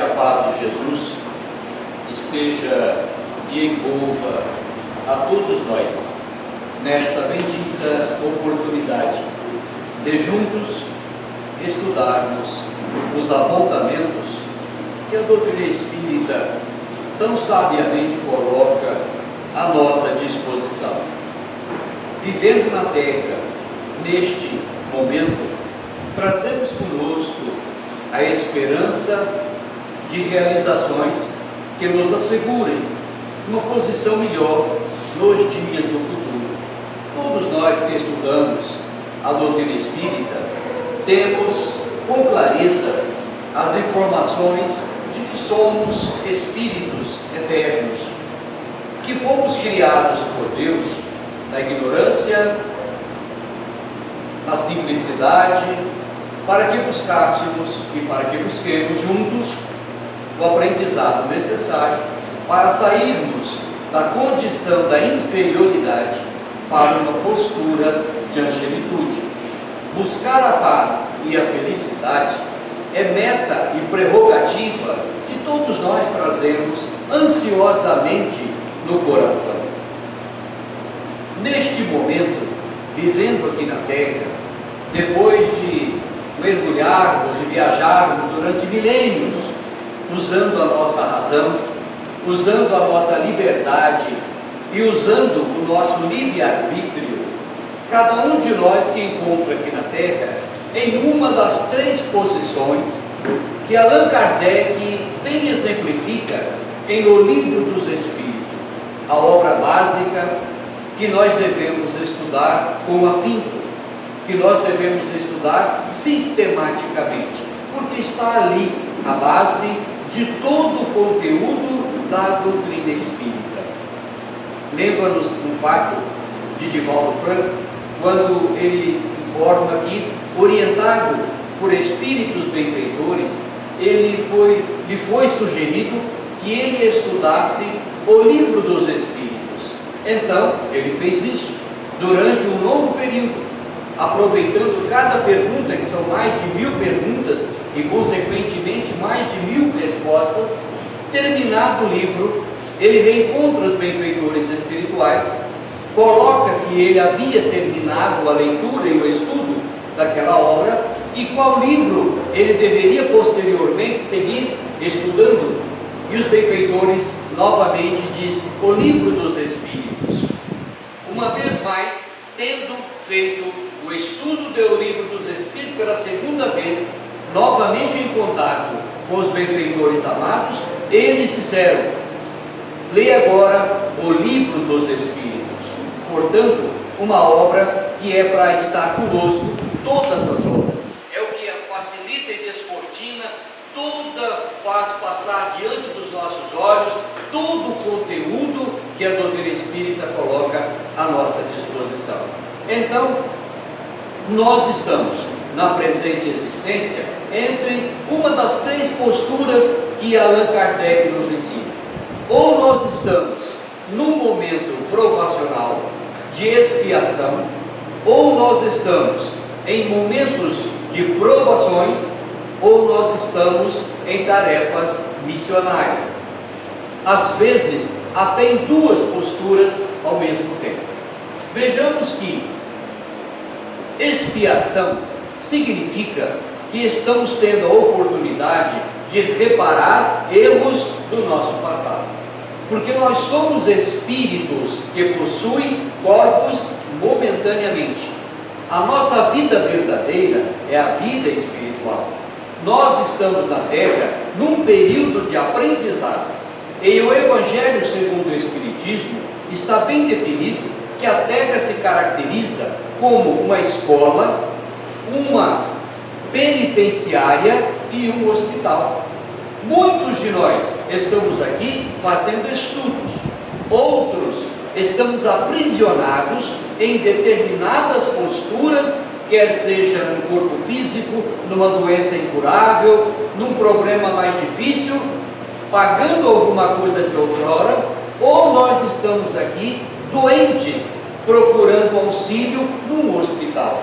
a paz de Jesus esteja e envolva a todos nós nesta bendita oportunidade de juntos estudarmos os apontamentos que a doutrina espírita tão sabiamente coloca à nossa disposição. Vivendo na Terra, neste momento, trazemos conosco a esperança de realizações que nos assegurem uma posição melhor nos dias do futuro. Todos nós que estudamos a doutrina espírita temos com clareza as informações de que somos espíritos eternos, que fomos criados por Deus na ignorância, na simplicidade, para que buscássemos e para que busquemos juntos o aprendizado necessário para sairmos da condição da inferioridade para uma postura de angelitude. Buscar a paz e a felicidade é meta e prerrogativa que todos nós trazemos ansiosamente no coração. Neste momento, vivendo aqui na Terra, depois de mergulharmos e viajarmos durante milênios, usando a nossa razão, usando a nossa liberdade e usando o nosso livre-arbítrio, cada um de nós se encontra aqui na Terra em uma das três posições que Allan Kardec bem exemplifica em O Livro dos Espíritos, a obra básica que nós devemos estudar com afinco, que nós devemos estudar sistematicamente, porque está ali a base de todo o conteúdo da doutrina espírita. Lembra-nos um fato de Divaldo Franco, quando ele informa que, orientado por espíritos benfeitores, lhe foi sugerido que ele estudasse o Livro dos Espíritos. Então, ele fez isso durante um longo período, aproveitando cada pergunta, que são mais de 1000 perguntas e, consequentemente, mais de 1000 respostas. Terminado o livro, ele reencontra os benfeitores espirituais, coloca que ele havia terminado a leitura e o estudo daquela obra e qual livro ele deveria posteriormente seguir estudando. E os benfeitores novamente dizem: o Livro dos Espíritos. Uma vez mais, tendo feito o estudo do Livro dos Espíritos pela segunda vez, novamente em contato com os benfeitores amados, eles disseram: leia agora o Livro dos Espíritos. Portanto, uma obra que é para estar conosco todas as horas. É o que a facilita e descortina, faz passar diante dos nossos olhos todo o conteúdo que a doutrina espírita coloca à nossa disposição. Então, nós estamos na presente existência entre uma das três posturas que Allan Kardec nos ensina. Ou nós estamos num momento provacional de expiação, ou nós estamos em momentos de provações, ou nós estamos em tarefas missionárias. Às vezes, até em duas posturas ao mesmo tempo. Vejamos que expiação significa que estamos tendo a oportunidade de reparar erros do nosso passado. Porque nós somos espíritos que possuem corpos momentaneamente. A nossa vida verdadeira é a vida espiritual. Nós estamos na Terra num período de aprendizado. E o Evangelho segundo o Espiritismo está bem definido que a Terra se caracteriza como uma escola, uma penitenciária e um hospital. Muitos de nós estamos aqui fazendo estudos, outros estamos aprisionados em determinadas posturas, quer seja no corpo físico, numa doença incurável, num problema mais difícil, pagando alguma coisa de outrora, ou nós estamos aqui doentes, procurando auxílio num hospital.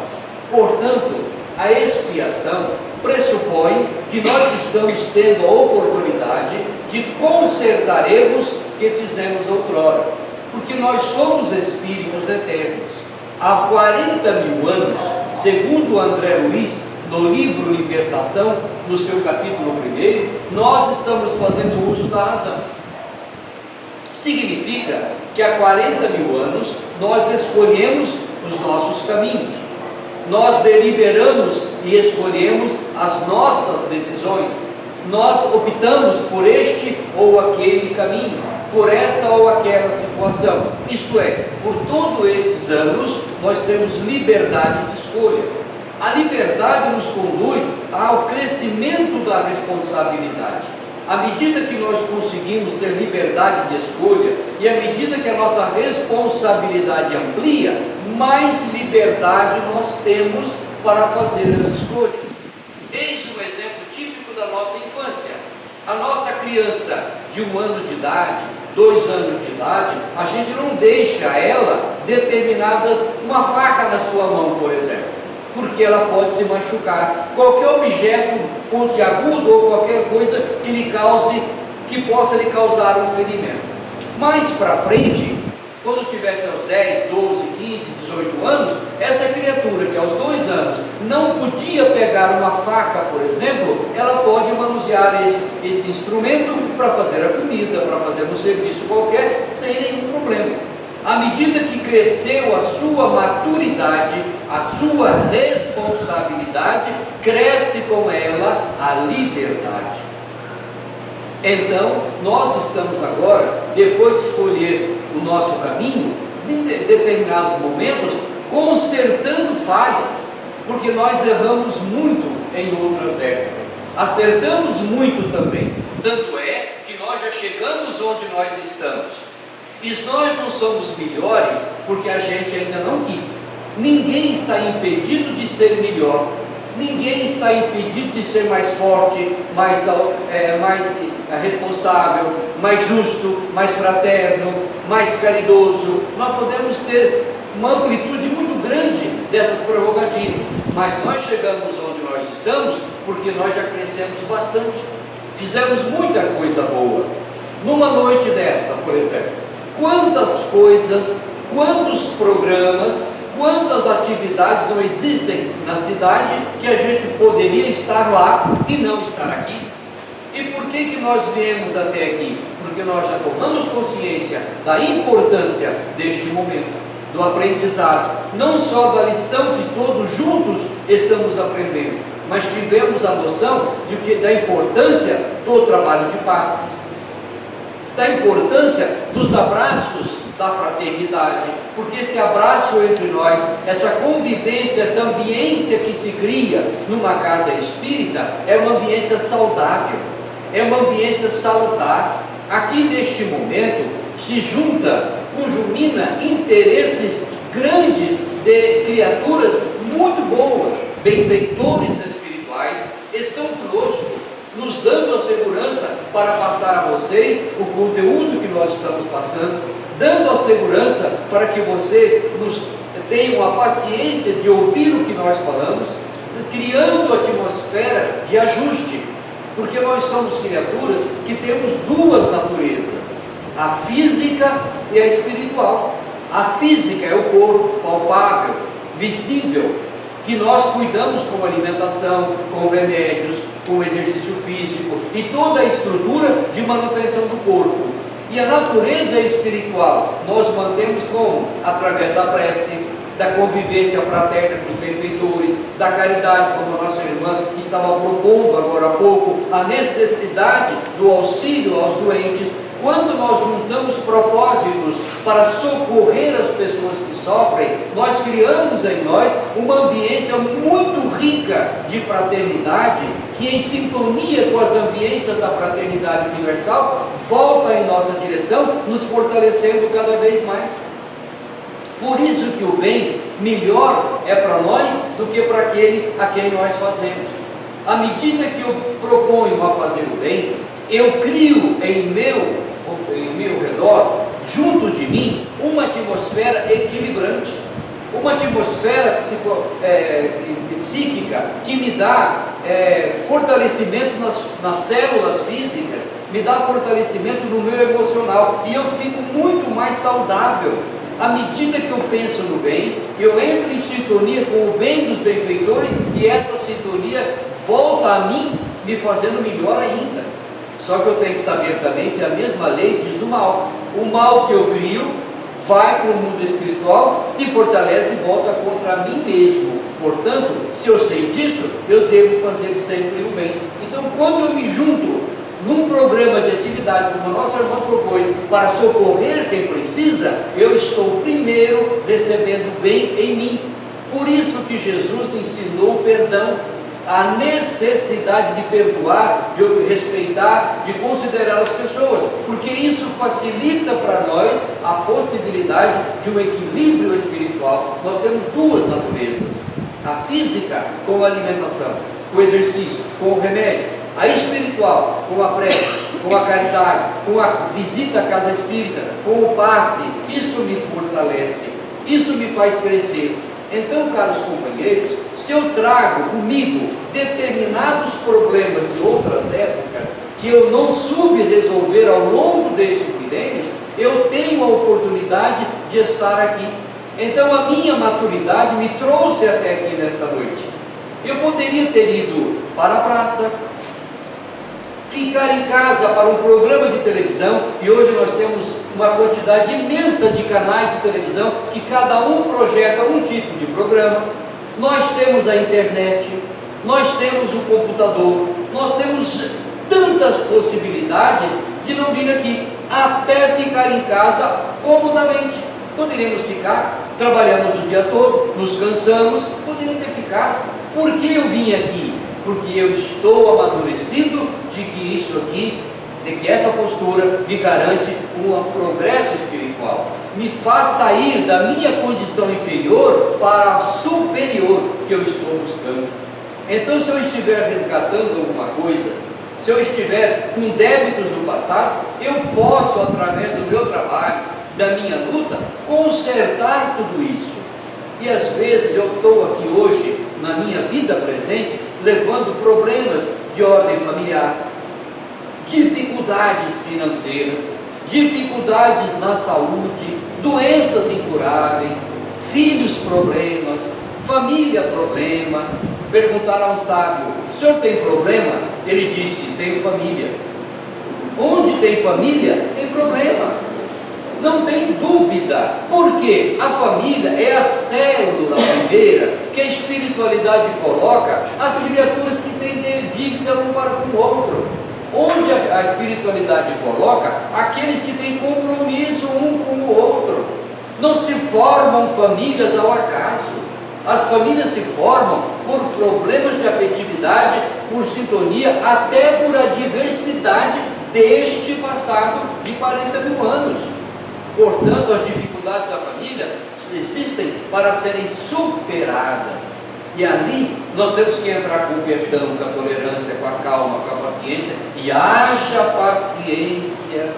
Portanto, a expiação pressupõe que nós estamos tendo a oportunidade de consertar erros que fizemos outrora, porque nós somos espíritos eternos. Há 40 mil anos, segundo André Luiz, no livro Libertação, no seu capítulo 1, nós estamos fazendo uso da razão. Significa que há 40 mil anos nós escolhemos os nossos caminhos, nós deliberamos e escolhemos as nossas decisões, nós optamos por este ou aquele caminho, por esta ou aquela situação. Isto é, por todos esses anos nós temos liberdade de escolha. A liberdade nos conduz ao crescimento da responsabilidade. À medida que nós conseguimos ter liberdade de escolha e à medida que a nossa responsabilidade amplia, mais liberdade nós temos para fazer as escolhas. Eis um exemplo típico da nossa infância. A nossa criança de 1 ano de idade, 2 anos de idade, a gente não deixa ela determinadas, uma faca na sua mão, por exemplo, porque ela pode se machucar. Qualquer objeto pontiagudo ou qualquer coisa que possa lhe causar um ferimento. Mais para frente, quando tiver seus 10, 12, 15, 18 anos, essa criatura que aos 2 anos não podia pegar uma faca, por exemplo, ela pode manusear esse instrumento para fazer a comida, para fazer um serviço qualquer, sem nenhum problema. À medida que cresceu a sua maturidade, a sua responsabilidade, cresce com ela a liberdade. Então, nós estamos agora, depois de escolher o nosso caminho, em determinados momentos, consertando falhas, porque nós erramos muito em outras épocas, acertamos muito também, tanto é que nós já chegamos onde nós estamos. E nós não somos melhores porque a gente ainda não quis. Ninguém está impedido de ser melhor, ninguém está impedido de ser mais forte, mais responsável, mais justo, mais fraterno, mais caridoso. Nós podemos ter uma amplitude muito grande dessas prerrogativas, mas nós chegamos onde nós estamos porque nós já crescemos bastante, fizemos muita coisa boa. Numa noite desta, por exemplo, quantas coisas, quantos programas, quantas atividades não existem na cidade que a gente poderia estar lá e não estar aqui? E por que nós viemos até aqui? Porque nós já tomamos consciência da importância deste momento, do aprendizado, não só da lição que todos juntos estamos aprendendo, mas tivemos a noção da importância do trabalho de passes, da importância dos abraços da fraternidade, porque esse abraço entre nós, essa convivência, essa ambiência que se cria numa casa espírita, é uma ambiência saudável, é uma ambiência salutar. Aqui neste momento se conjumina interesses grandes de criaturas muito boas, benfeitores espirituais, estão conosco, nos dando a segurança para passar a vocês o conteúdo que nós estamos passando, dando a segurança para que vocês tenham a paciência de ouvir o que nós falamos, criando a atmosfera de ajuste, porque nós somos criaturas que temos duas naturezas, a física e a espiritual. A física é o corpo palpável, visível, que nós cuidamos com alimentação, com remédios, com exercício físico e toda a estrutura de manutenção do corpo. E a natureza espiritual nós mantemos como? Através da prece, da convivência fraterna com os benfeitores, da caridade, como a nossa irmã estava propondo agora há pouco, a necessidade do auxílio aos doentes. Quando nós juntamos propósitos para socorrer as pessoas que sofrem, nós criamos em nós uma ambiência muito rica de fraternidade, que em sintonia com as ambiências da fraternidade universal, volta em nossa direção, nos fortalecendo cada vez mais. Por isso que o bem melhor é para nós do que para aquele a quem nós fazemos. À medida que eu proponho a fazer o bem, eu crio em meu redor, junto de mim, uma atmosfera equilibrante, uma atmosfera psíquica que me dá fortalecimento nas células físicas, me dá fortalecimento no meu emocional, e eu fico muito mais saudável. À medida que eu penso no bem, eu entro em sintonia com o bem dos benfeitores, e essa sintonia volta a mim, me fazendo melhor ainda. Só que eu tenho que saber também que a mesma lei diz do mal. O mal que eu crio vai para o mundo espiritual, se fortalece e volta contra mim mesmo. Portanto, se eu sei disso, eu devo fazer sempre o bem. Então, quando eu me junto num programa de atividade, como a nossa irmã propôs, para socorrer quem precisa, eu estou primeiro recebendo bem em mim. Por isso que Jesus ensinou o perdão, a necessidade de perdoar, de respeitar, de considerar as pessoas, porque isso facilita para nós a possibilidade de um equilíbrio espiritual. Nós temos duas naturezas: a física com a alimentação, com o exercício, com o remédio; a espiritual com a prece, com a caridade, com a visita à casa espírita, com o passe. Isso me fortalece, isso me faz crescer. Então, caros companheiros, se eu trago comigo determinados problemas de outras épocas, que eu não soube resolver ao longo desses milênios, eu tenho a oportunidade de estar aqui. Então a minha maturidade me trouxe até aqui nesta noite. Eu poderia ter ido para a praça, ficar em casa para um programa de televisão, e hoje nós temos uma quantidade imensa de canais de televisão, que cada um projeta um tipo de programa. Nós temos a internet, nós temos o computador, nós temos tantas possibilidades de não vir aqui, até ficar em casa comodamente. Poderíamos ficar, trabalhamos o dia todo, nos cansamos, poderia ter ficado. Por que eu vim aqui? Porque eu estou amadurecido de que isso aqui, de que essa postura me garante um progresso espiritual, me faz sair da minha condição inferior para a superior que eu estou buscando. Então, se eu estiver resgatando alguma coisa, se eu estiver com débitos do passado, eu posso, através do meu trabalho, da minha luta, consertar tudo isso. E às vezes eu estou aqui hoje, na minha vida presente, levando problemas de ordem familiar, dificuldades financeiras, dificuldades na saúde, doenças incuráveis, filhos problemas, família problema. Perguntaram a um sábio: o senhor tem problema? Ele disse: tenho família. Onde tem família, tem problema. Não tem dúvida, porque a família é a célula primeira que a espiritualidade coloca as criaturas que têm dívida um para com o outro. Onde a espiritualidade coloca aqueles que têm compromisso um com o outro. Não se formam famílias ao acaso. As famílias se formam por problemas de afetividade, por sintonia, até por adversidade deste passado de 40 mil anos. Portanto, as dificuldades da família existem para serem superadas. E ali nós temos que entrar com o perdão, com a tolerância, com a calma, com a paciência. E haja paciência,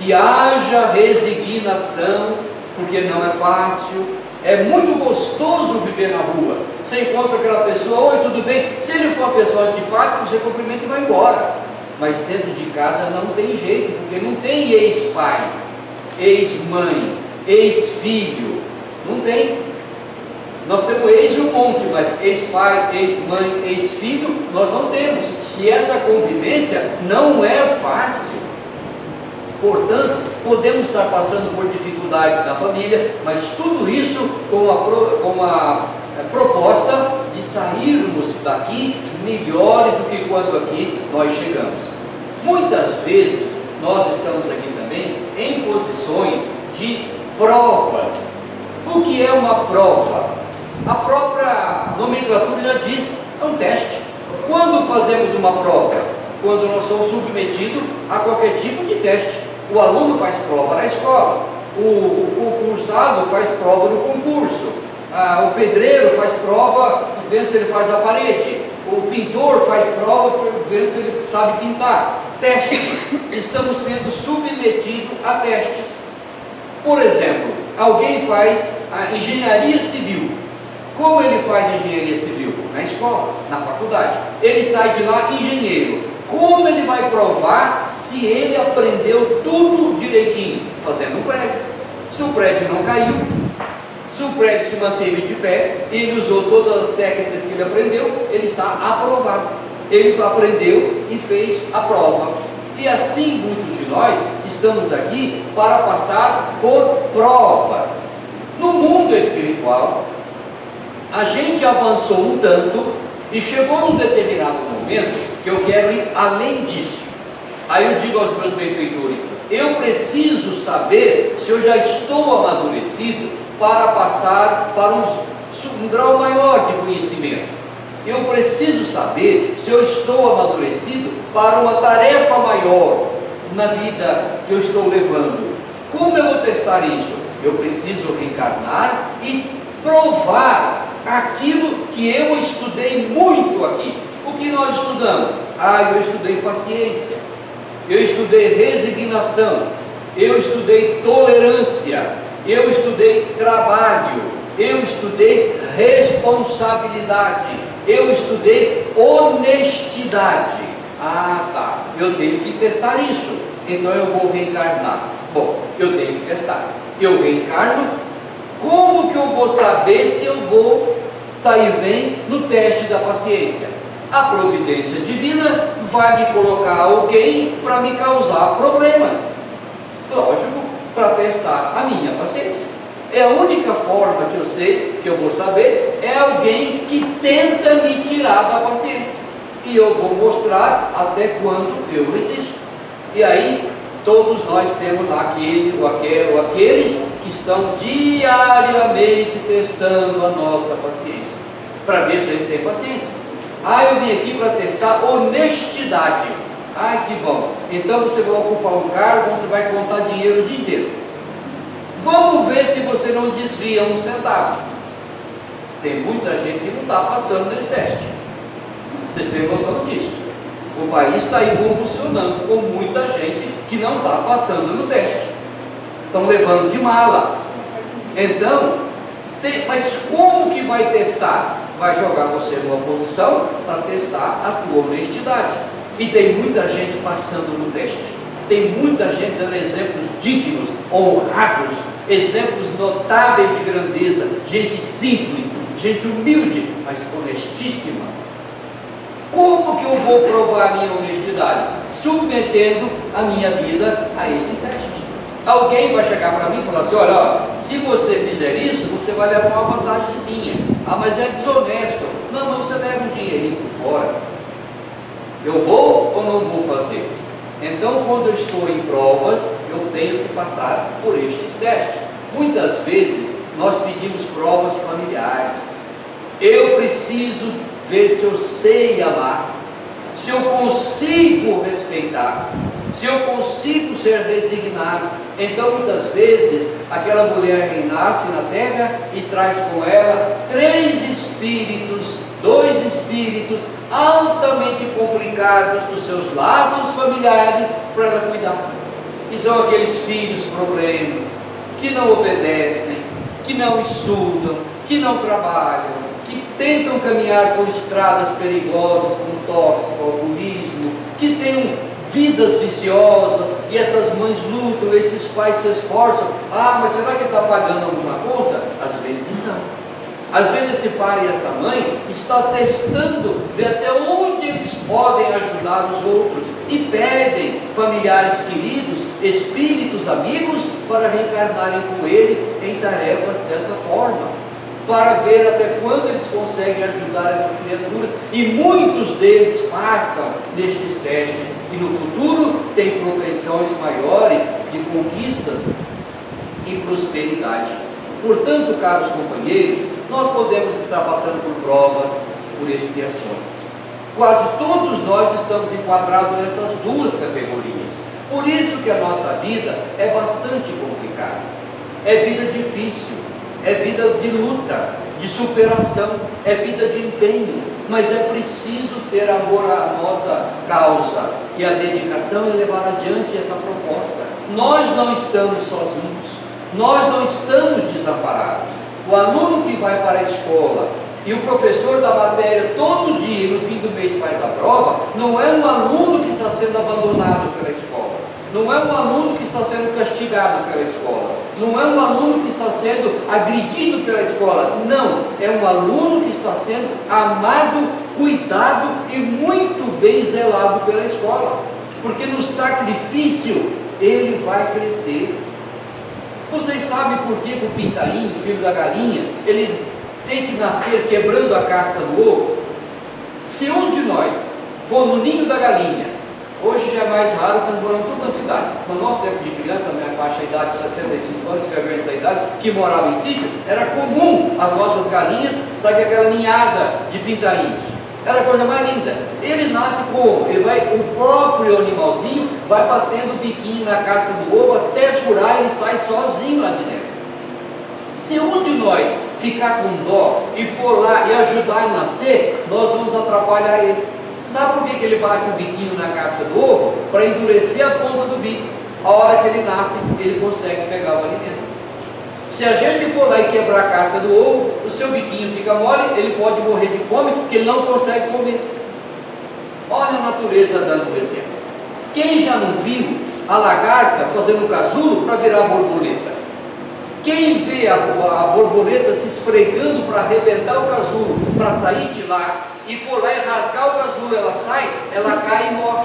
e haja resignação, porque não é fácil. É muito gostoso viver na rua. Você encontra aquela pessoa: oi, tudo bem? Se ele for uma pessoa antipática, você cumprimenta e vai embora. Mas dentro de casa não tem jeito, porque não tem ex-pai, ex-mãe, ex-filho, não tem. Nós temos ex um monte, mas ex-pai, ex-mãe, ex-filho, nós não temos. E essa convivência não é fácil. Portanto, podemos estar passando por dificuldades na família, mas tudo isso com a proposta de sairmos daqui melhores do que quando aqui nós chegamos. Muitas vezes nós estamos aqui também em posições de provas. O que é uma prova? A própria nomenclatura já diz: é um teste. Quando fazemos uma prova? Quando nós somos submetidos a qualquer tipo de teste. O aluno faz prova na escola, o concursado faz prova no concurso, o pedreiro faz prova vendo se ele faz a parede, o pintor faz prova vendo se ele sabe pintar. Teste. Estamos sendo submetidos a testes. Por exemplo, alguém faz a engenharia civil. Como ele faz a engenharia civil? na escola, na faculdade. Ele sai de lá engenheiro. Como ele vai provar se ele aprendeu tudo direitinho? Fazendo um prédio. Se o prédio não caiu, se o prédio se manteve de pé, ele usou todas as técnicas que ele aprendeu, ele está aprovado. Ele aprendeu e fez a prova. E assim muitos de nós estamos aqui para passar por provas. No mundo espiritual, a gente avançou um tanto e chegou num determinado momento que eu quero ir além disso. Aí eu digo aos meus benfeitores, eu preciso saber se eu já estou amadurecido para passar para um grau maior de conhecimento. Eu preciso saber se eu estou amadurecido para uma tarefa maior na vida que eu estou levando. Como eu vou testar isso? Eu preciso reencarnar e provar aquilo que eu estudei muito aqui. O que nós estudamos? Eu estudei paciência, eu estudei resignação, eu estudei tolerância, eu estudei trabalho, eu estudei responsabilidade, eu estudei honestidade. Tá, eu tenho que testar isso, então eu vou reencarnar. Bom, eu tenho que testar. Eu reencarno, como que eu vou saber se eu vou sair bem no teste da paciência? A providência divina vai me colocar alguém para me causar problemas. Lógico, para testar a minha paciência. É a única forma que eu sei, que eu vou saber, é alguém que tenta me tirar da paciência. E eu vou mostrar até quando eu resisto. E aí, todos nós temos lá aquele, ou aquele, ou aqueles que estão diariamente testando a nossa paciência, para ver se a gente tem paciência. Eu vim aqui para testar honestidade. Que bom. Então você vai ocupar um cargo onde você vai contar dinheiro o dia inteiro. Vamos ver se você não desvia um centavo. Tem muita gente que não está passando nesse teste. Vocês têm noção disso? O país está aí convulsionando com muita gente que não está passando no teste. Estão levando de mala. Então, mas como que vai testar? Vai jogar você numa posição para testar a tua honestidade. E tem muita gente passando no teste. Tem muita gente dando exemplos dignos, honrados, exemplos notáveis de grandeza, gente simples, gente humilde, mas honestíssima. Como que eu vou provar a minha honestidade? Submetendo a minha vida a esse teste. Alguém vai chegar para mim e falar assim, olha, se você fizer isso, você vai levar uma vantagemzinha. Mas é desonesto. Não, você leva um dinheirinho por fora. Eu vou ou não vou fazer? Então, quando eu estou em provas, eu tenho que passar por estes testes. Muitas vezes, nós pedimos provas familiares. Eu preciso ver se eu sei amar, se eu consigo respeitar, se eu consigo ser resignado. Então muitas vezes aquela mulher renasce na terra e traz com ela 3 espíritos, 2 espíritos altamente complicados dos seus laços familiares para ela cuidar. E são aqueles filhos problemas, que não obedecem, que não estudam, que não trabalham, que tentam caminhar por estradas perigosas, como tóxico, alcoolismo, que têm vidas viciosas, e essas mães lutam, esses pais se esforçam. Mas será que ele está pagando alguma conta? Às vezes não. Às vezes esse pai e essa mãe está testando, ver até onde eles podem ajudar os outros, e pedem familiares queridos, espíritos amigos, para reencarnarem com eles em tarefas dessa forma, para ver até quando eles conseguem ajudar essas criaturas, e muitos deles passam nestes testes, e no futuro têm propensões maiores de conquistas e prosperidade. Portanto, caros companheiros, nós podemos estar passando por provas, por expiações. Quase todos nós estamos enquadrados nessas 2 categorias. Por isso que a nossa vida é bastante complicada. É vida difícil, é vida de luta, de superação, é vida de empenho, mas é preciso ter amor à nossa causa e a dedicação e levar adiante essa proposta. Nós não estamos sozinhos, nós não estamos desamparados. O aluno que vai para a escola e o professor da matéria todo dia, no fim do mês, faz a prova, não é um aluno que está sendo abandonado pela escola, não é um aluno que está sendo castigado pela escola, não é um aluno que está sendo agredido pela escola, não, é um aluno que está sendo amado, cuidado e muito bem zelado pela escola, porque no sacrifício ele vai crescer. Vocês sabem por que o pintainho, filho da galinha, ele tem que nascer quebrando a casca do ovo? Se um de nós for no ninho da galinha, hoje já é mais raro, nós moramos toda a cidade. No nosso tempo de criança, na minha faixa de idade de 65 anos, que é essa idade, que morava em sítio, era comum as nossas galinhas saírem aquela ninhada de pintainhos. Era a coisa mais linda. Ele nasce como? O próprio animalzinho vai batendo o biquinho na casca do ovo até furar, ele sai sozinho lá de dentro. Se um de nós ficar com dó e for lá e ajudar ele a nascer, nós vamos atrapalhar ele. Sabe por que ele bate o biquinho na casca do ovo? Para endurecer a ponta do bico. A hora que ele nasce, ele consegue pegar o alimento. Se a gente for lá e quebrar a casca do ovo, o seu biquinho fica mole, ele pode morrer de fome, porque ele não consegue comer. Olha a natureza dando um exemplo. Quem já não viu a lagarta fazendo casulo para virar borboleta? Quem vê a borboleta se esfregando para arrebentar o casulo, para sair de lá, e for lá e rasgar o casulo, ela sai, ela cai e morre,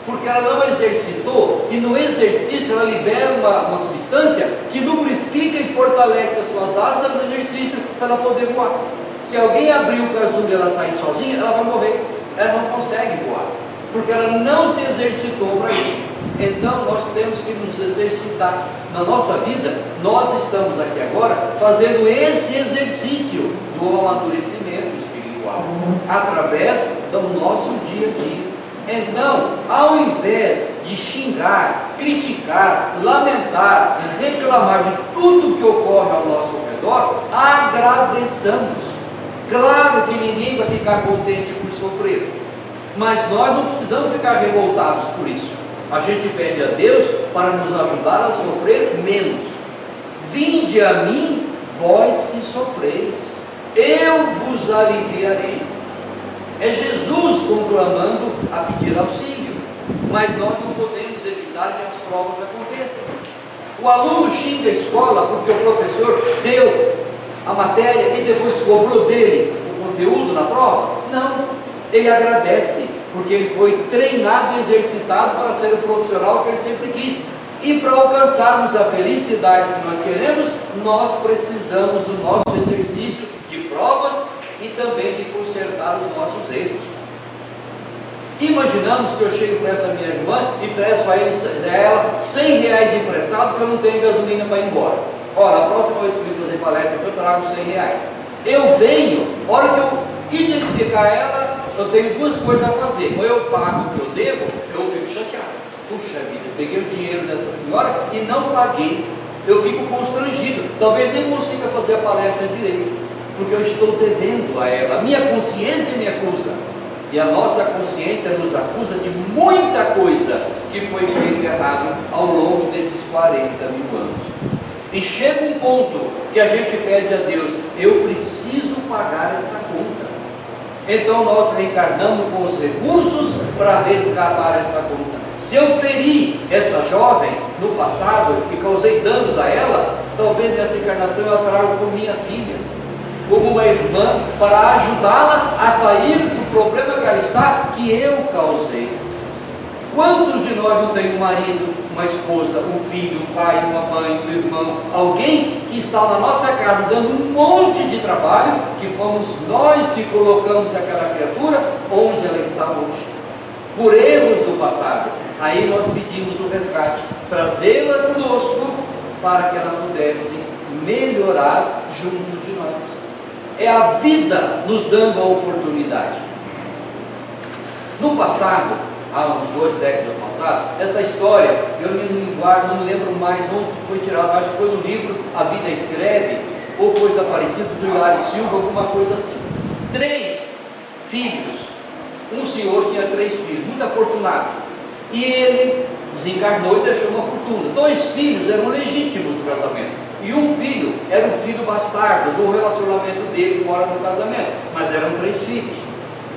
porque ela não exercitou, e no exercício ela libera uma substância que lubrifica e fortalece as suas asas no exercício para ela poder voar. Se alguém abrir o casulo e ela sair sozinha, ela vai morrer, ela não consegue voar, porque ela não se exercitou para isso. Então nós temos que nos exercitar. Na nossa vida, nós estamos aqui agora fazendo esse exercício do amadurecimento espiritual, através do nosso dia a dia. Então, ao invés de xingar, criticar, lamentar, reclamar de tudo que ocorre ao nosso redor, agradeçamos. Claro que ninguém vai ficar contente por sofrer, mas nós não precisamos ficar revoltados por isso. A gente pede a Deus para nos ajudar a sofrer menos. Vinde a mim, vós que sofreis, eu vos aliviarei. É Jesus conclamando a pedir auxílio, mas nós não podemos evitar que as provas aconteçam. O aluno xinga a escola porque o professor deu a matéria e depois cobrou dele o conteúdo na prova? Não, ele agradece, porque ele foi treinado e exercitado para ser o profissional que ele sempre quis. E para alcançarmos a felicidade que nós queremos, nós precisamos do nosso exercício de provas e também de consertar os nossos erros. Imaginamos que eu chego para essa minha irmã e peço a ela R$100 emprestado, porque eu não tenho gasolina para ir embora. Ora, a próxima vez que eu vim fazer palestra, eu trago R$100. Eu venho, a hora que eu identificar ela, eu tenho duas coisas a fazer: ou eu pago o que eu devo, eu fico chateado. Puxa vida, eu peguei o dinheiro dessa senhora e não paguei. Eu fico constrangido, talvez nem consiga fazer a palestra direito, porque eu estou devendo a ela. A minha consciência me acusa, e a nossa consciência nos acusa de muita coisa que foi feita errado ao longo desses 40 mil anos. E chega um ponto que a gente pede a Deus: eu preciso pagar esta conta. Então nós reencarnamos com os recursos para resgatar esta conta. Se eu feri esta jovem no passado e causei danos a ela, talvez nessa encarnação eu a trago como minha filha, como uma irmã, para ajudá-la a sair do problema que ela está, que eu causei. Quantos de nós não tem um marido, uma esposa, um filho, um pai, uma mãe, um irmão, alguém que está na nossa casa dando um monte de trabalho, que fomos nós que colocamos aquela criatura onde ela está hoje, por erros do passado? Aí nós pedimos o resgate, trazê-la conosco para que ela pudesse melhorar junto de nós. É a vida nos dando a oportunidade. No passado, há uns 2 séculos passados, essa história, eu não me lembro mais onde foi tirado, acho que foi no livro A Vida Escreve, ou coisa parecida, do Hilário Silva, alguma coisa assim. 3 filhos, um senhor tinha 3 filhos, muito afortunado, e ele desencarnou e deixou uma fortuna. 2 filhos eram legítimos do casamento, e um filho era o filho bastardo do relacionamento dele fora do casamento, mas eram 3 filhos,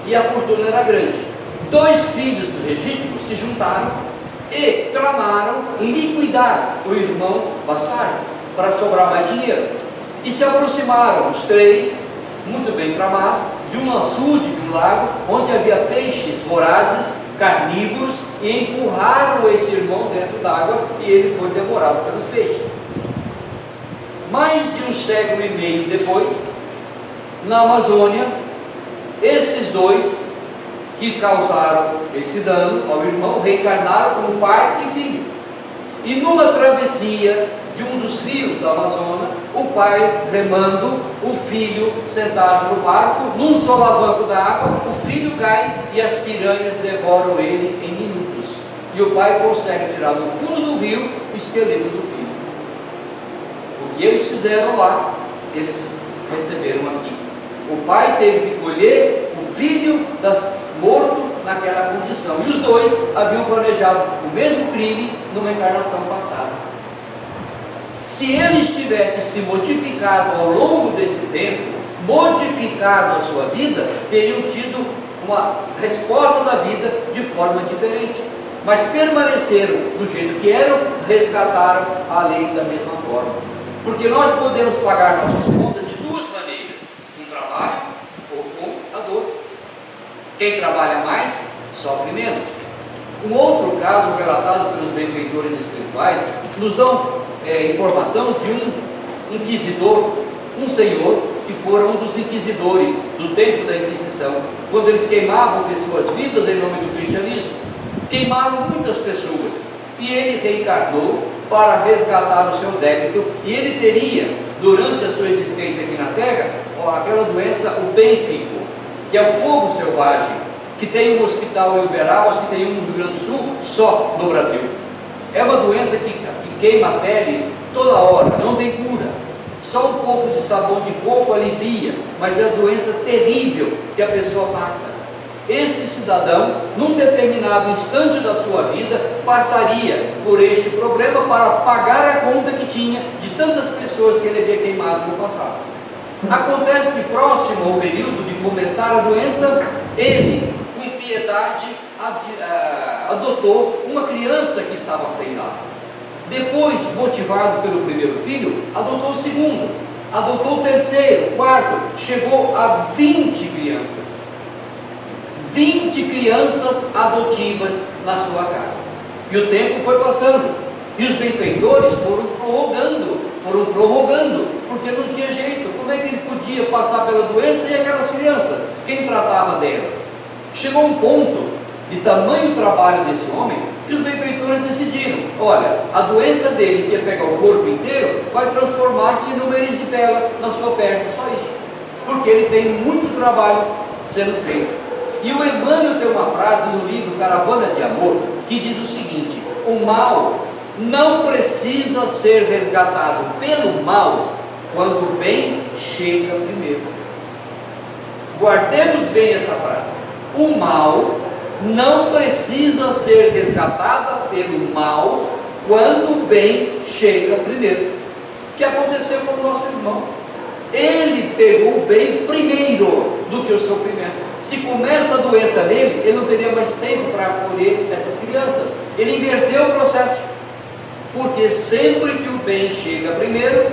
e a fortuna era grande. 2 filhos legítimos se juntaram e tramaram liquidar o irmão bastardo, para sobrar mais dinheiro, e se aproximaram os 3, muito bem tramados, de um açude, de um lago, onde havia peixes vorazes, carnívoros, e empurraram esse irmão dentro d'água, e ele foi devorado pelos peixes. Mais de 1 século e meio depois, na Amazônia, esses 2 que causaram esse dano ao irmão reencarnaram como pai e filho, e numa travessia de um dos rios da Amazônia, o pai remando, o filho sentado no barco, num solavanco da água, o filho cai e as piranhas devoram ele em minutos, e o pai consegue tirar do fundo do rio o esqueleto do filho. O que eles fizeram lá, eles receberam aqui. O pai teve que colher o filho morto naquela condição, e os 2 haviam planejado o mesmo crime numa encarnação passada. Se eles tivessem se modificado ao longo desse tempo, modificado a sua vida, teriam tido uma resposta da vida de forma diferente, mas permaneceram do jeito que eram, resgataram a lei da mesma forma, porque nós podemos pagar nossas contas de 2 maneiras: com o trabalho ou com a dor. Quem trabalha mais, sofre menos. Um outro caso relatado pelos benfeitores espirituais nos dão informação de um inquisidor, um senhor que fora um dos inquisidores do tempo da Inquisição, quando eles queimavam pessoas vivas em nome do cristianismo. Queimaram muitas pessoas, e ele reencarnou para resgatar o seu débito, e ele teria, durante a sua existência aqui na Terra, aquela doença, o bênfico, que é o fogo selvagem, que tem um hospital em Uberaba, acho que tem um no Rio Grande do Sul, só no Brasil. É uma doença que queima a pele toda hora, não tem cura. Só um pouco de sabão de coco alivia, mas é uma doença terrível que a pessoa passa. Esse cidadão, num determinado instante da sua vida, passaria por este problema para pagar a conta que tinha de tantas pessoas que ele havia queimado no passado. Acontece que, próximo ao período de começar a doença, ele, com piedade, adotou uma criança que estava sem lar. Depois, motivado pelo primeiro filho, adotou o segundo, adotou o terceiro, o quarto, chegou a 20 crianças. 20 crianças adotivas na sua casa. E o tempo foi passando, e os benfeitores foram prorrogando, porque não tinha jeito. Como é que ele podia passar pela doença e aquelas crianças? Quem tratava delas? Chegou um ponto de tamanho trabalho desse homem, que os benfeitores decidiram: olha, a doença dele, que ia pegar o corpo inteiro, vai transformar-se numa erisipela na sua perna, só isso, porque ele tem muito trabalho sendo feito. E o Emmanuel tem uma frase no livro Caravana de Amor, que diz o seguinte: o mal não precisa ser resgatado pelo mal, quando o bem chega primeiro. Guardemos bem essa frase: o mal não precisa ser resgatada pelo mal, quando o bem chega primeiro. O que aconteceu com o nosso irmão? Ele pegou o bem primeiro do que o sofrimento. Se começa a doença nele, ele não teria mais tempo para acolher essas crianças. Ele inverteu o processo, porque sempre que o bem chega primeiro,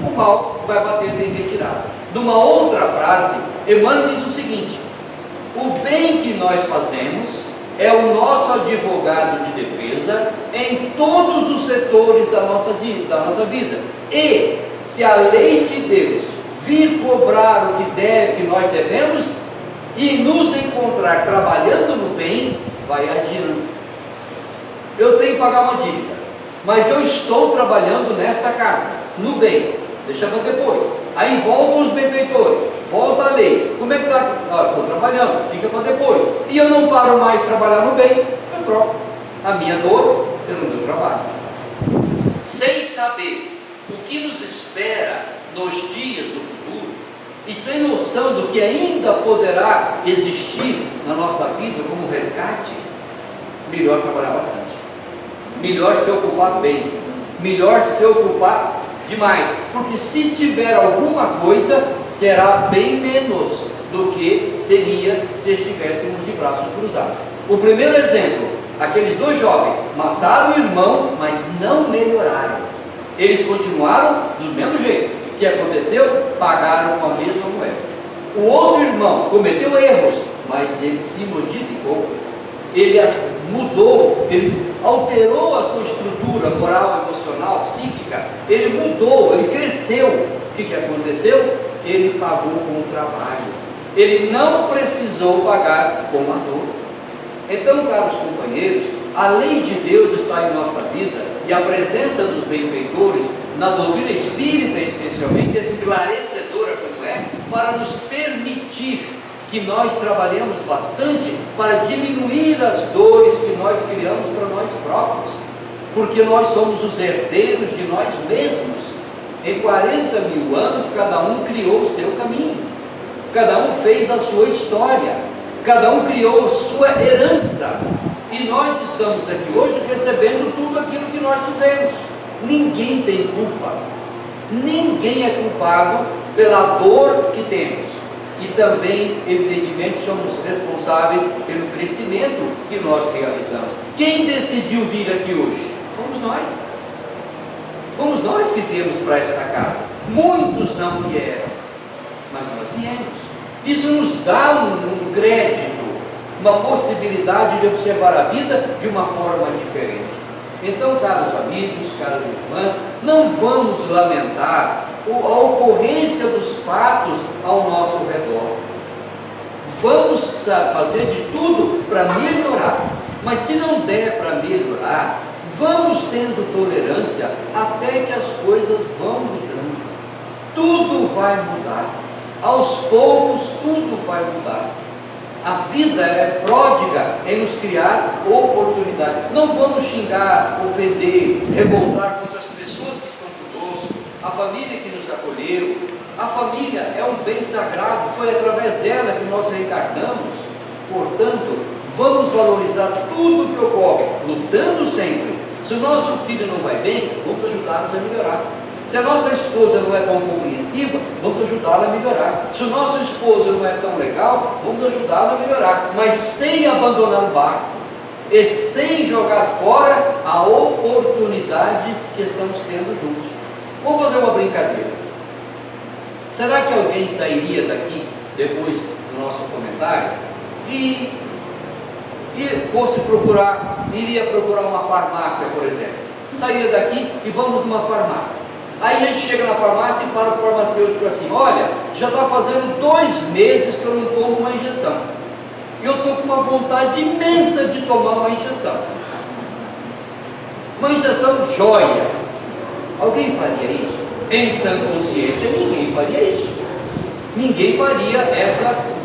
o mal vai batendo em retirada. Numa outra frase, Emmanuel diz o seguinte: o bem que nós fazemos é o nosso advogado de defesa em todos os setores da nossa vida. E se a lei de Deus vir cobrar o que nós devemos e nos encontrar trabalhando no bem, vai adiando. Eu tenho que pagar uma dívida, mas eu estou trabalhando nesta casa, no bem, deixa para depois. Aí voltam os benfeitores, volta a lei. Como é que está? Estou trabalhando, fica para depois. E eu não paro mais de trabalhar no bem, eu troco a minha dor pelo meu trabalho. Sem saber o que nos espera nos dias do futuro, e sem noção do que ainda poderá existir na nossa vida como resgate, melhor trabalhar bastante, melhor se ocupar bem, melhor se ocupar demais, porque se tiver alguma coisa, será bem menos do que seria se estivéssemos de braços cruzados. O primeiro exemplo, aqueles dois jovens mataram o irmão, mas não melhoraram. Eles continuaram do mesmo jeito. O que aconteceu? Pagaram com a mesma moeda. O outro irmão cometeu erros, mas ele se modificou. Ele mudou, ele alterou a sua estrutura moral, emocional, psíquica. Ele mudou, ele cresceu. O que aconteceu? Ele pagou com o trabalho. Ele não precisou pagar com a dor. Então, caros companheiros, a lei de Deus está em nossa vida, e a presença dos benfeitores, na doutrina espírita especialmente, é esclarecedora como é, para nos permitir que nós trabalhemos bastante para diminuir as dores que nós criamos para nós próprios, porque nós somos os herdeiros de nós mesmos. Em 40 mil anos, cada um criou o seu caminho, cada um fez a sua história, cada um criou a sua herança, e nós estamos aqui hoje recebendo tudo aquilo que nós fizemos. Ninguém tem culpa, ninguém é culpado pela dor que temos, e também, evidentemente, somos responsáveis pelo crescimento que nós realizamos. Quem decidiu vir aqui hoje? Fomos nós. Fomos nós que viemos para esta casa. Muitos não vieram, mas nós viemos. Isso nos dá um crédito, uma possibilidade de observar a vida de uma forma diferente. Então, caros amigos, caras irmãs, não vamos lamentar a ocorrência dos fatos ao nosso redor. Vamos fazer de tudo para melhorar, mas se não der para melhorar, vamos tendo tolerância até que as coisas vão mudando. Tudo vai mudar, aos poucos tudo vai mudar. A vida é pródiga em nos criar oportunidade. Não vamos xingar, ofender, revoltar contra as pessoas que estão conosco, a família que nos acolheu. A família é um bem sagrado, foi através dela que nós reencarnamos. Portanto, vamos valorizar tudo que ocorre, lutando sempre. Se o nosso filho não vai bem, vamos ajudá-los a melhorar. Se a nossa esposa não é tão compreensiva, vamos ajudá-la a melhorar. Se o nosso esposo não é tão legal, vamos ajudá-la a melhorar, mas sem abandonar o barco e sem jogar fora a oportunidade que estamos tendo juntos. Vamos fazer uma brincadeira. Será que alguém sairia daqui, depois do nosso comentário, e iria procurar uma farmácia, por exemplo? Sairia daqui e vamos numa farmácia. Aí a gente chega na farmácia e fala para o farmacêutico assim: olha, já está fazendo 2 meses que eu não tomo uma injeção. Eu estou com uma vontade imensa de tomar uma injeção. Uma injeção joia. Alguém faria isso? Em sã consciência, ninguém faria isso. Ninguém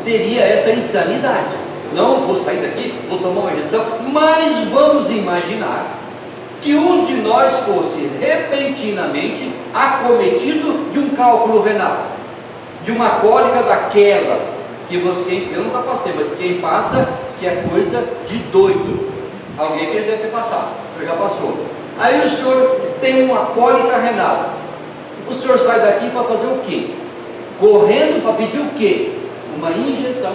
teria essa insanidade. Não, vou sair daqui, vou tomar uma injeção. Mas vamos imaginar que um de nós fosse repentinamente acometido de um cálculo renal, de uma cólica daquelas que eu nunca passei, mas quem passa diz que é coisa de doido. Alguém que deve ter passado, já passou. Aí o senhor tem uma cólica renal. O senhor sai daqui para fazer o quê? Correndo para pedir o quê? Uma injeção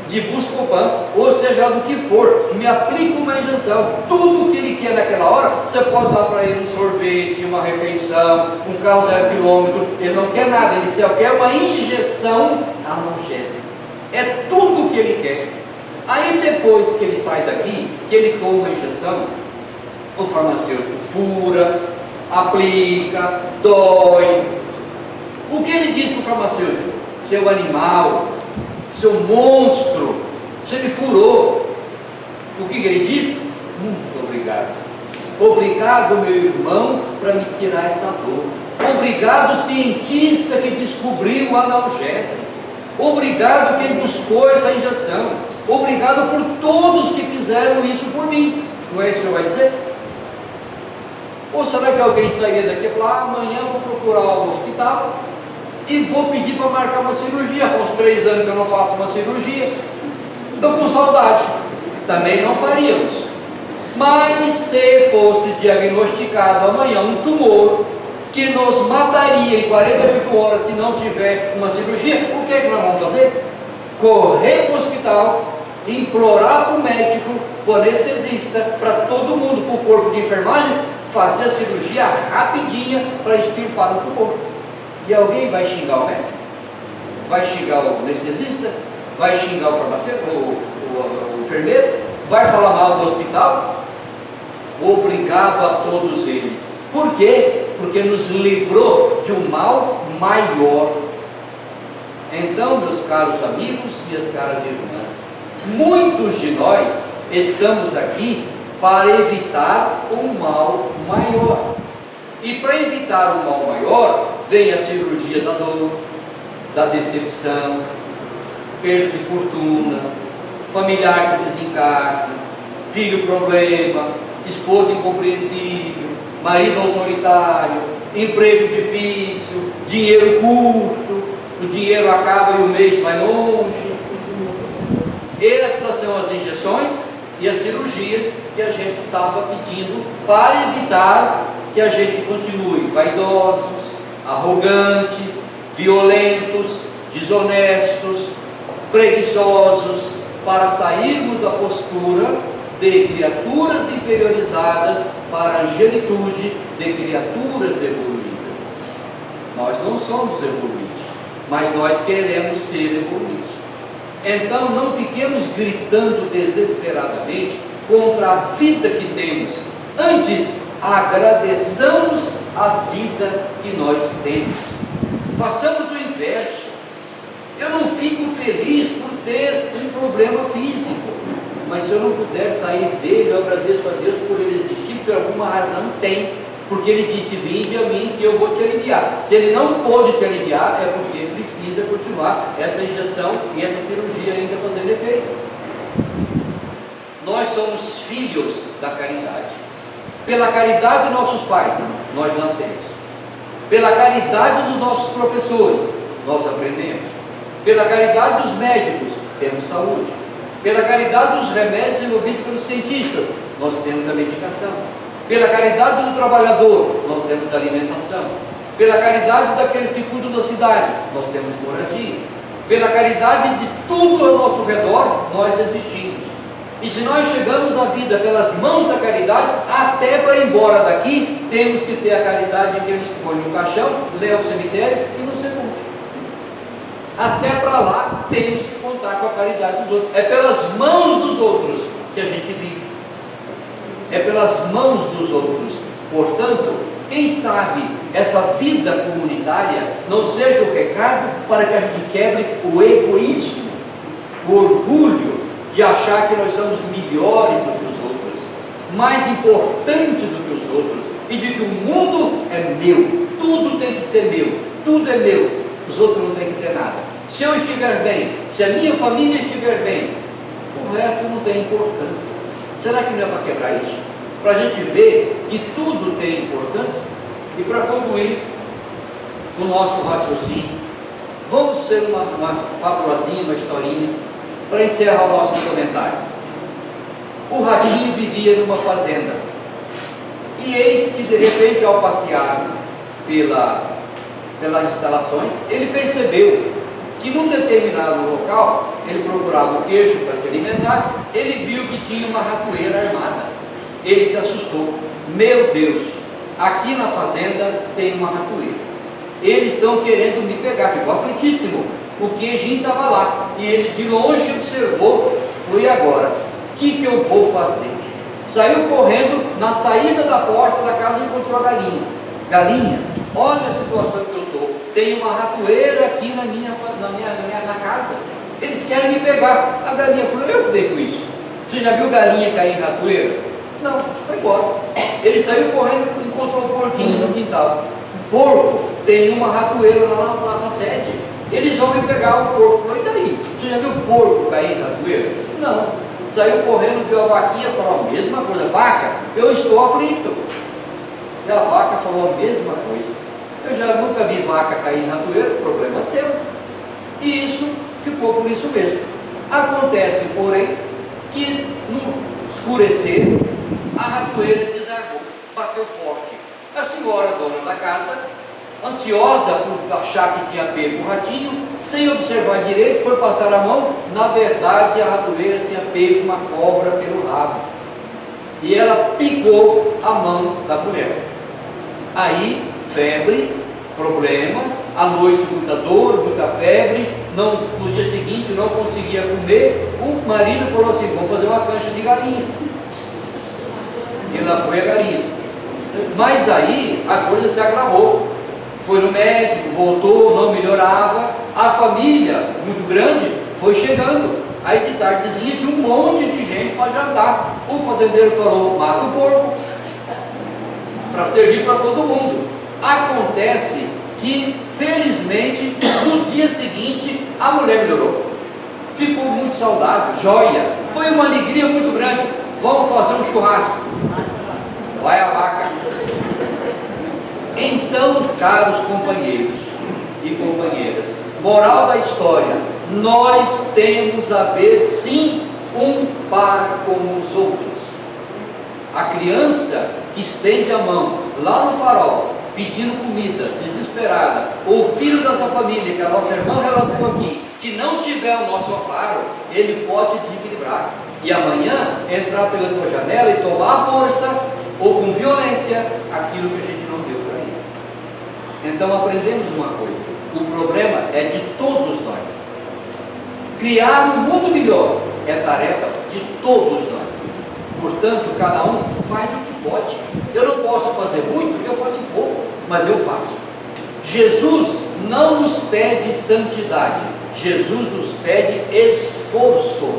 de Buscopan, ou seja do que for, me aplica uma injeção. Tudo que ele quer naquela hora, você pode dar para ele um sorvete, uma refeição, um carro 0 km, ele não quer nada, ele só quer uma injeção analgésica. É tudo que ele quer. Aí depois que ele sai daqui, que ele toma a injeção, o farmacêutico fura, aplica, dói. O que ele diz para o farmacêutico? Seu animal, seu monstro, você me furou. O que ele diz? Muito obrigado. Obrigado, meu irmão, para me tirar essa dor. Obrigado, cientista que descobriu o analgésico. Obrigado quem buscou essa injeção. Obrigado por todos que fizeram isso por mim. Não é isso que o senhor vai dizer? Ou será que alguém sairia daqui e falar: amanhã eu vou procurar um hospital e vou pedir para marcar uma cirurgia? Há uns 3 anos que eu não faço uma cirurgia, estou com saudade. Também não faríamos. Mas se fosse diagnosticado amanhã um tumor que nos mataria em 48 horas se não tiver uma cirurgia, o que é que nós vamos fazer? Correr para o hospital, implorar para o médico, para o anestesista, para todo mundo, para o corpo de enfermagem, fazer a cirurgia rapidinha para extirpar o tumor. E alguém vai xingar o médico? Vai xingar o anestesista? Vai xingar o farmacêutico, o enfermeiro? Vai falar mal do hospital? Obrigado a todos eles. Por quê? Porque nos livrou de um mal maior. Então, meus caros amigos, minhas caras irmãs, muitos de nós estamos aqui para evitar um mal maior. E para evitar um mal maior, vem a cirurgia da dor, da decepção, perda de fortuna, familiar que desencarna, filho problema, esposa incompreensível, marido autoritário, emprego difícil, dinheiro curto, o dinheiro acaba e o mês vai longe. Essas são as injeções e as cirurgias que a gente estava pedindo para evitar que a gente continue vaidosos, arrogantes, violentos, desonestos, preguiçosos, para sairmos da postura de criaturas inferiorizadas para a angelitude de criaturas evoluídas. Nós não somos evoluídos, mas nós queremos ser evoluídos. Então não fiquemos gritando desesperadamente contra a vida que temos. Antes, agradeçamos a vida que nós temos. Façamos o inverso. Eu não fico feliz por ter um problema físico, mas se eu não puder sair dele, eu agradeço a Deus por ele existir, por alguma razão tem, porque ele disse: vinde a mim que eu vou te aliviar. Se ele não pôde te aliviar, é porque precisa continuar essa injeção e essa cirurgia ainda fazendo efeito. Nós somos filhos da caridade. Pela caridade de nossos pais, nós nascemos. Pela caridade dos nossos professores, nós aprendemos. Pela caridade dos médicos, temos saúde. Pela caridade dos remédios desenvolvidos pelos cientistas, nós temos a medicação. Pela caridade do trabalhador, nós temos alimentação. Pela caridade daqueles que cuidam da cidade, nós temos moradia. Pela caridade de tudo ao nosso redor, nós existimos. E se nós chegamos à vida pelas mãos da caridade, até para ir embora daqui, temos que ter a caridade que eles põem no caixão, levam ao cemitério e no sepulcro. Até para lá, temos que contar com a caridade dos outros. É pelas mãos dos outros que a gente vive. É pelas mãos dos outros. Portanto, quem sabe essa vida comunitária não seja o recado para que a gente quebre o egoísmo, o orgulho de achar que nós somos melhores do que os outros, mais importantes do que os outros, e de que o mundo é meu, tudo tem que ser meu, tudo é meu, os outros não têm que ter nada. Se eu estiver bem, se a minha família estiver bem, o resto não tem importância. Será que não é para quebrar isso? Para a gente ver que tudo tem importância? E para concluir o nosso raciocínio, vamos ser uma fabulazinha, uma historinha, para encerrar o nosso comentário. O ratinho vivia numa fazenda, e eis que de repente, ao passear pelas instalações, ele percebeu que num determinado local, ele procurava o queijo para se alimentar, ele viu que tinha uma ratoeira armada. Ele se assustou. Meu Deus, aqui na fazenda tem uma ratoeira, eles estão querendo me pegar. Ficou aflitíssimo. O queijinho estava lá, e ele de longe observou. E agora, o que eu vou fazer? Saiu correndo, na saída da porta da casa encontrou a galinha. Galinha, olha a situação que eu estou. Tem uma ratoeira aqui na casa. Eles querem me pegar. A galinha falou: eu cuidei com isso. Você já viu galinha cair em ratoeira? Não, foi embora. Ele saiu correndo e encontrou o porquinho no quintal. O porco tem uma ratoeira lá na sede. Eles vão me pegar. O porco falou: e daí? Você já viu o porco cair em ratoeira? Não. Saiu correndo, viu a vaquinha, falou a mesma coisa. Vaca, eu estou aflito. E a vaca falou a mesma coisa. Eu já nunca vi vaca cair na ratoeira, problema seu. E isso ficou por isso mesmo. Acontece, porém, que no escurecer, a ratoeira desarmou, bateu forte. A senhora, dona da casa, ansiosa por achar que tinha pego o ratinho, sem observar direito, foi passar a mão. Na verdade, a ratoeira tinha pego uma cobra pelo rabo, e ela picou a mão da mulher. Aí, febre, problemas, à noite muita dor, muita febre, no dia seguinte não conseguia comer. O marido falou assim: vamos fazer uma cancha de galinha. E lá foi a galinha. Mas aí a coisa se agravou. Foi no médico, voltou, não melhorava. A família, muito grande, foi chegando. Aí de tardezinha tinha um monte de gente para jantar. O fazendeiro falou: mata o porco, para servir para todo mundo. Acontece que, felizmente, no dia seguinte a mulher melhorou, ficou muito saudável, joia. Foi uma alegria muito grande. Vamos fazer um churrasco. Vai a vaca. Então, caros companheiros e companheiras, moral da história: nós temos a ver sim um para com os outros. A criança que estende a mão lá no farol, pedindo comida, desesperada, ou o filho dessa família, que a nossa irmã relatou aqui, que não tiver o nosso amparo, ele pode se desequilibrar e amanhã entrar pela tua janela e tomar à força ou com violência aquilo que a gente não deu para ele. Então aprendemos uma coisa: o problema é de todos nós. Criar um mundo melhor é tarefa de todos nós. Portanto, cada um faz o que pode. Eu não posso fazer muito, eu faço pouco, mas eu faço. Jesus não nos pede santidade, Jesus nos pede esforço.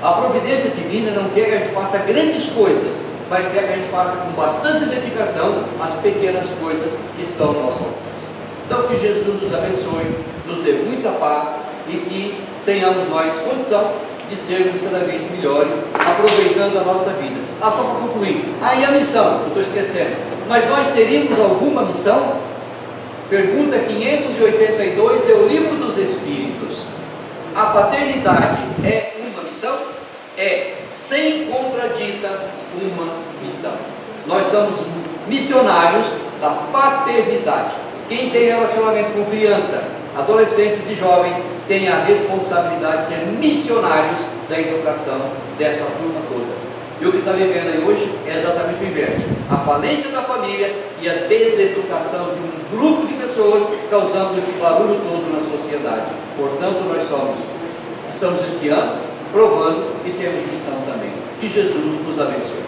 A providência divina não quer que a gente faça grandes coisas, mas quer que a gente faça com bastante dedicação as pequenas coisas que estão ao nosso alcance. Então que Jesus nos abençoe, nos dê muita paz e que tenhamos nós condição de sermos cada vez melhores, aproveitando a nossa vida. Só para concluir, aí a missão, eu estou esquecendo, mas nós teríamos alguma missão? Pergunta 582 do Livro dos Espíritos. A paternidade é uma missão? É, sem contradita, uma missão. Nós somos missionários da paternidade. Quem tem relacionamento com criança, adolescentes e jovens tem a responsabilidade de ser missionários da educação dessa turma toda. E o que está vivendo aí hoje é exatamente o inverso: a falência da família e a deseducação de um grupo de pessoas, causando esse barulho todo na sociedade. Portanto, nós estamos espiando, provando e temos missão também. Que Jesus nos abençoe.